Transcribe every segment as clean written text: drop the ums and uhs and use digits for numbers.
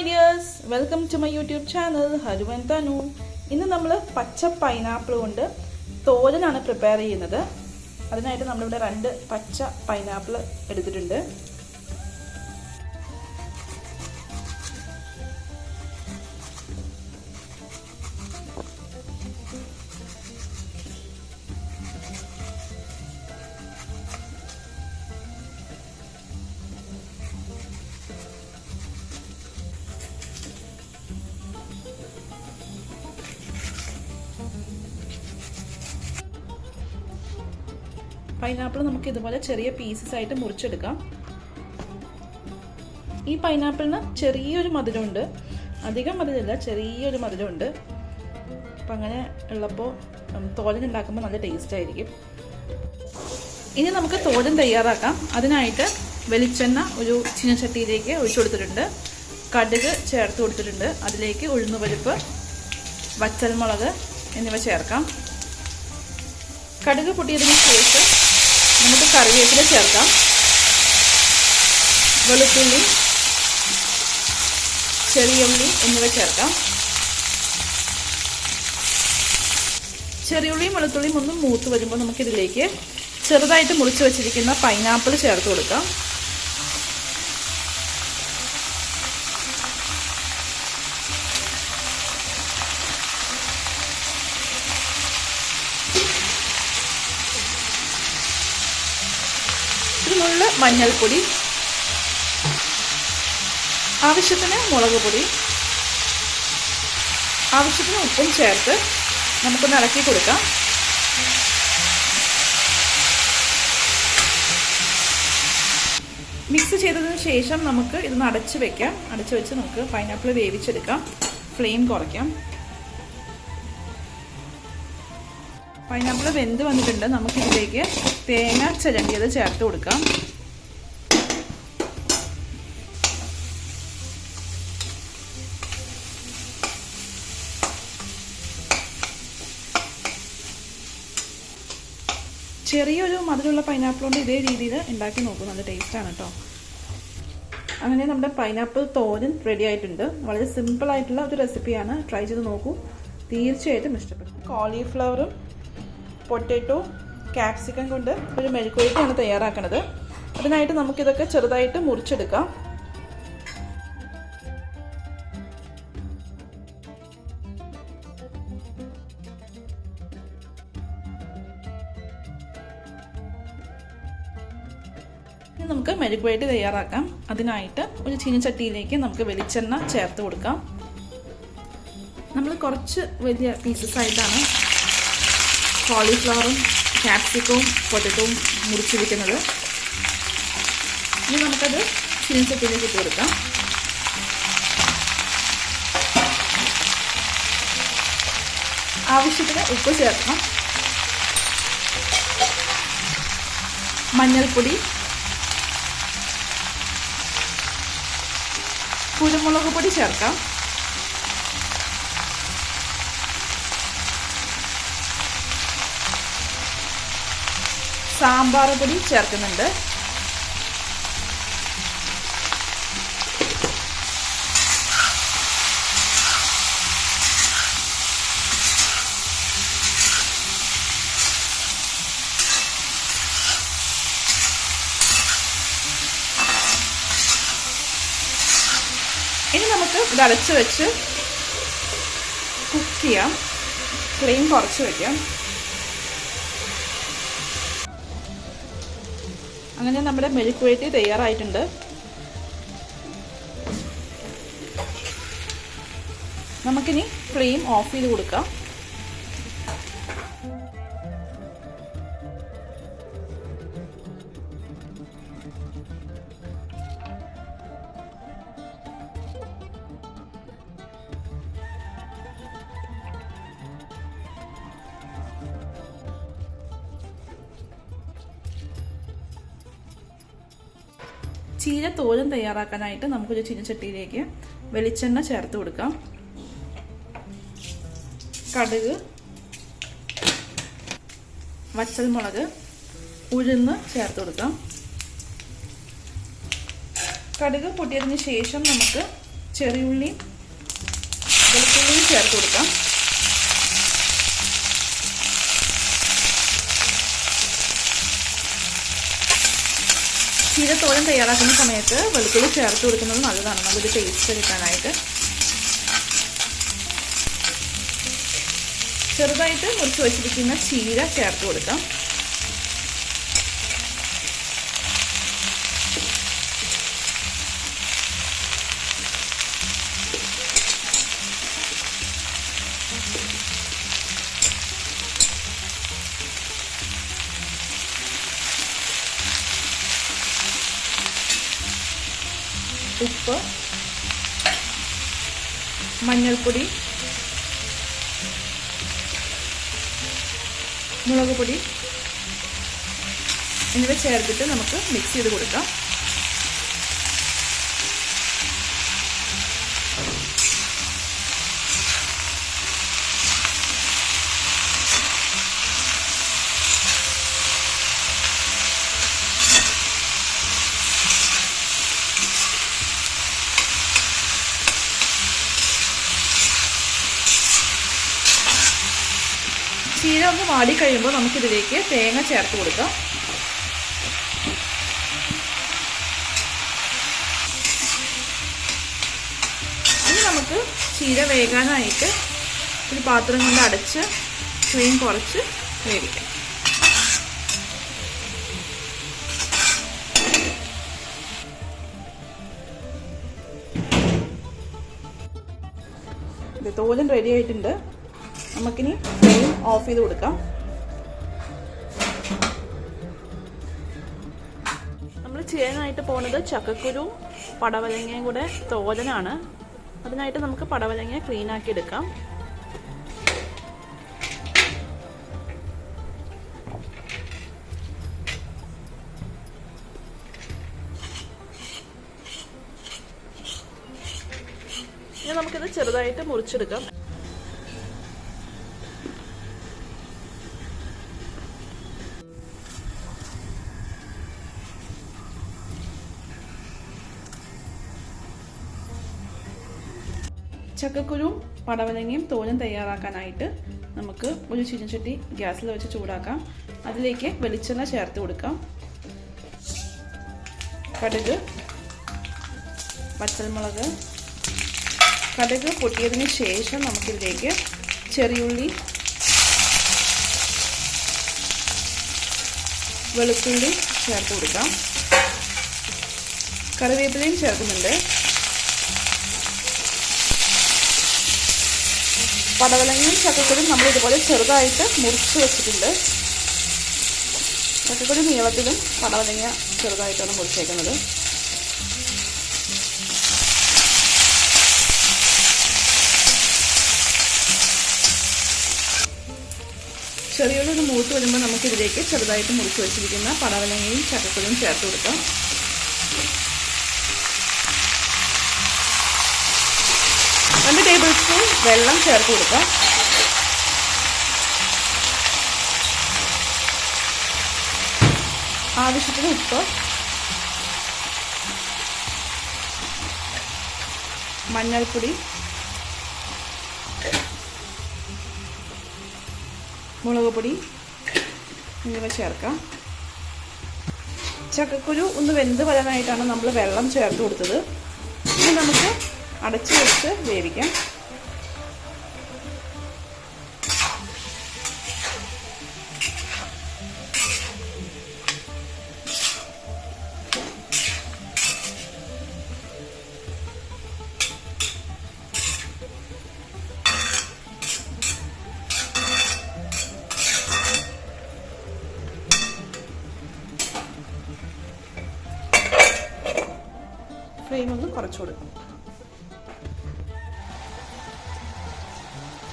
my dears, welcome to my YouTube channel Haru and Tanu. ഇന്ന് നമ്മൾ പച്ച pineapple കൊണ്ട് തോരനാണ് പ്രിപ്പയർ ചെയ്യുന്നത്. അതിനായിട്ട് നമ്മളിവിടെ 2 പച്ച പൈനാപ്പിൾ എടുത്തിട്ടുണ്ട്. പൈനാപ്പിൾ നമുക്ക് ഇതുപോലെ ചെറിയ പീസസ് ആയിട്ട് മുറിച്ചെടുക്കാം. ഈ പൈനാപ്പിളിന് ചെറിയൊരു മധുരമുണ്ട്, അധികം മധുരമില്ല, ചെറിയൊരു മധുരമുണ്ട്. അപ്പം അങ്ങനെ ഉള്ളപ്പോൾ തോരൻ ഉണ്ടാക്കുമ്പോൾ നല്ല ടേസ്റ്റ് ആയിരിക്കും. ഇനി നമുക്ക് തോരൻ തയ്യാറാക്കാം. അതിനായിട്ട് വെളിച്ചെണ്ണ ഒരു ചീനച്ചട്ടിയിലേക്ക് ഒഴിച്ചു കൊടുത്തിട്ടുണ്ട്. കടുക് ചേർത്ത് കൊടുത്തിട്ടുണ്ട്. അതിലേക്ക് ഉഴുന്നുപരിപ്പ്, വറ്റൽമുളക് എന്നിവ ചേർക്കാം. കടുക് പൊട്ടിയതിന് ശേഷം നമുക്ക് കറിവേപ്പില ചേർക്കാം. വെളുത്തുള്ളി, ചെറിയ ഉള്ളി എന്നിവ ചേർക്കാം. ചെറിയുള്ളിയും വെളുത്തുള്ളിയും ഒന്ന് മൂത്ത് വരുമ്പോൾ നമുക്കിതിലേക്ക് ചെറുതായിട്ട് മുറിച്ച് വെച്ചിരിക്കുന്ന പൈനാപ്പിൾ ചേർത്ത് കൊടുക്കാം. ഇതിനുള്ള മഞ്ഞൾപ്പൊടി, ആവശ്യത്തിന് മുളക് പൊടി, ആവശ്യത്തിന് ഉപ്പും ചേർത്ത് നമുക്കൊന്ന് ഇളക്കി കൊടുക്കാം. മിക്സ് ചെയ്തതിന് ശേഷം നമുക്ക് ഇതൊന്ന് അടച്ചു വെക്കാം. അടച്ചു വെച്ച് നമുക്ക് പൈനാപ്പിൾ വേവിച്ചെടുക്കാം. ഫ്ലെയിം കുറയ്ക്കാം. പൈനാപ്പിൾ വെന്ത് വന്നിട്ടുണ്ട്. നമുക്കിതിലേക്ക് തേങ്ങ ചിരണ്ടിയത് ചേർത്ത് കൊടുക്കാം. ചെറിയൊരു മധുരമുള്ള പൈനാപ്പിൾ കൊണ്ട് ഇതേ രീതിയിൽ ഉണ്ടാക്കി നോക്കും. നല്ല ടേസ്റ്റാണ് കേട്ടോ. അങ്ങനെ നമ്മുടെ പൈനാപ്പിൾ തോരൻ റെഡി ആയിട്ടുണ്ട്. വളരെ സിമ്പിളായിട്ടുള്ള ഒരു റെസിപ്പിയാണ്. ട്രൈ ചെയ്ത് നോക്കൂ, തീർച്ചയായിട്ടും ഇഷ്ടപ്പെടും. കോളിഫ്ലവറും പൊട്ടാറ്റോ, ക്യാപ്സിക്കം കൊണ്ട് ഒരു മെഴുക്കുവരട്ടിയാണ് തയ്യാറാക്കുന്നത്. അതിനായിട്ട് നമുക്കിതൊക്കെ ചെറുതായിട്ട് മുറിച്ചെടുക്കാം. ഇനി നമുക്ക് മെഴുക്കുവരട്ടി തയ്യാറാക്കാം. അതിനായിട്ട് ഒരു ചീനച്ചട്ടിയിലേക്ക് നമുക്ക് വെളിച്ചെണ്ണ ചേർത്ത് കൊടുക്കാം. നമ്മൾ കുറച്ച് വലിയ പീസസ് ആയിട്ടാണ് കോളിഫ്ലവറും ക്യാപ്സിക്കവും പൊട്ടറ്റോവും മുറിച്ചിരിക്കുന്നത്. ഇനി നമുക്കത് ചീനച്ചട്ടിയിലേക്ക് ഇട്ട് കൊടുക്കാം. ആവശ്യത്തിന് ഉപ്പ് ചേർക്കണം. മഞ്ഞൾപ്പൊടി, കുരുമുളക് പൊടി ചേർക്കാം. സാമ്പാർ പൊടി ചേർക്കുന്നുണ്ട്. ഇനി നമുക്ക് ഇത് അടച്ച് വെച്ച് കുക്ക് ചെയ്യാം. ഫ്ലെയിം കുറച്ച് വയ്ക്കാം. അങ്ങനെ നമ്മുടെ മെഴുക്കുവരട്ടി തയ്യാറായിട്ടുണ്ട്. നമുക്കിനി ഫ്ലെയിം ഓഫ് ചെയ്ത് കൊടുക്കാം. ചീര തോരൻ തയ്യാറാക്കാനായിട്ട് നമുക്കൊരു ചീനച്ചട്ടിയിലേക്ക് വെളിച്ചെണ്ണ ചേർത്ത് കൊടുക്കാം. കടുക്, വറ്റൽമുളക്, ഉഴുന്ന് ചേർത്ത് കൊടുക്കാം. കടുക് പൊട്ടിയതിന് ശേഷം നമുക്ക് ചെറിയുള്ളിയും വെളുത്തുള്ളിയും ചേർത്ത് കൊടുക്കാം. ചീരത്തോരൻ തയ്യാറാക്കുന്ന സമയത്ത് വെളുത്തുള്ളി ചേർത്ത് കൊടുക്കുന്നത് നല്ലതാണ്, നല്ലൊരു ടേസ്റ്റ് കിട്ടാനായിട്ട്. ചെറുതായിട്ട് മുറിച്ച് വെച്ചിരിക്കുന്ന ചീര ചേർത്ത് കൊടുക്കാം. ഉപ്പ്, മഞ്ഞൾപ്പൊടി, മുളക് പൊടി എന്നിവ ചേർത്തിട്ട് നമുക്ക് മിക്സ് ചെയ്ത് കൊടുക്കാം. ചീര ഒന്ന് വാടി കഴിയുമ്പോൾ നമുക്കിതിലേക്ക് തേങ്ങ ചേർത്ത് കൊടുക്കാം. ഇനി നമുക്ക് ചീര വേകാനായിട്ട് ഒരു പാത്രം കൊണ്ട് അടച്ച് ഫ്ലെയിം കുറച്ച് വേവിക്കാം. ഇത് തോരൻ റെഡി ആയിട്ടുണ്ട്. നമുക്കിനി ഫ്ലെയിം ഓഫ് ചെയ്ത് കൊടുക്കാം. നമ്മൾ ചെയ്യാനായിട്ട് പോകുന്നത് ചക്കക്കുരു പടവലങ്ങയും കൂടെ തോരനാണ്. അതിനായിട്ട് നമുക്ക് പടവലങ്ങ ക്ലീൻ ആക്കി എടുക്കാം. ഇനി നമുക്കിത് ചെറുതായിട്ട് മുറിച്ചെടുക്കാം. ചക്കക്കുരുവും പടവലങ്ങയും തോരൻ തയ്യാറാക്കാനായിട്ട് നമുക്ക് ഒരു ചീനച്ചട്ടി ഗ്യാസിൽ വെച്ച് ചൂടാക്കാം. അതിലേക്ക് വെളിച്ചെണ്ണ ചേർത്ത് കൊടുക്കാം. കടുക്, പച്ചമുളക്, കടുക് പൊട്ടിയതിന് ശേഷം നമുക്കിതിലേക്ക് ചെറിയുള്ളി, വെളുത്തുള്ളി ചേർത്ത് കൊടുക്കാം. കറിവേപ്പിലയും ചേർക്കുന്നുണ്ട്. പടവലങ്ങയും ചക്കക്കുരും നമ്മൾ ഇതുപോലെ ചെറുതായിട്ട് മുറിച്ച് വെച്ചിട്ടുണ്ട്. ചക്കക്കുരു നീളത്തിലും പടവലങ്ങ ചെറുതായിട്ടാണ് മുറിച്ചേക്കുന്നത്. ചെറിയുള്ളി ഒന്ന് മൂത്ത് വരുമ്പോൾ നമുക്കിതിലേക്ക് ചെറുതായിട്ട് മുറിച്ച് വെച്ചിരിക്കുന്ന പടവലങ്ങയും ചക്കക്കുരും ചേർത്ത് കൊടുക്കാം. രണ്ട് ടേബിൾ സ്പൂൺ വെള്ളം ചേർത്ത് കൊടുക്കാം. ആവശ്യത്തിന് ഉപ്പ്, മഞ്ഞൾപ്പൊടി, മുളക് പൊടി എന്നിവ ചേർക്കാം. ചക്കക്കുരു ഒന്ന് വെന്ത് വരാനായിട്ടാണ് നമ്മൾ വെള്ളം ചേർത്ത് കൊടുത്തത്. ഇനി നമുക്ക് അടച്ചു വെച്ച് വേവിക്കാം. ഫ്ലെയിം ഒന്ന് കുറച്ചു കൊടുക്കും.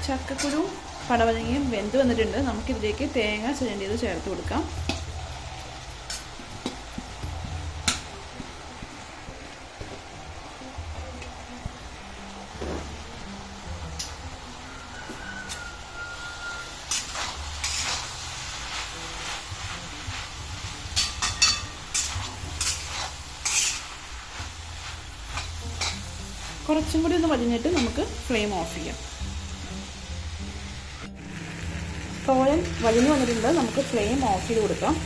ചക്കക്കുരു പടവലങ്ങയും വെന്ത് വന്നിട്ടുണ്ട്. നമുക്കിതിലേക്ക് തേങ്ങ ചിരണ്ടിയത് ചേർത്ത് കൊടുക്കാം. കുറച്ചും കൂടി ഒന്ന് വഴഞ്ഞിട്ട് നമുക്ക് ഫ്ലെയിം ഓഫ് ചെയ്യാം. തോരൻ വഴഞ്ഞു വന്നിട്ടുണ്ട്. നമുക്ക് ഫ്ലെയിം ഓഫ് ചെയ്ത് കൊടുക്കാം.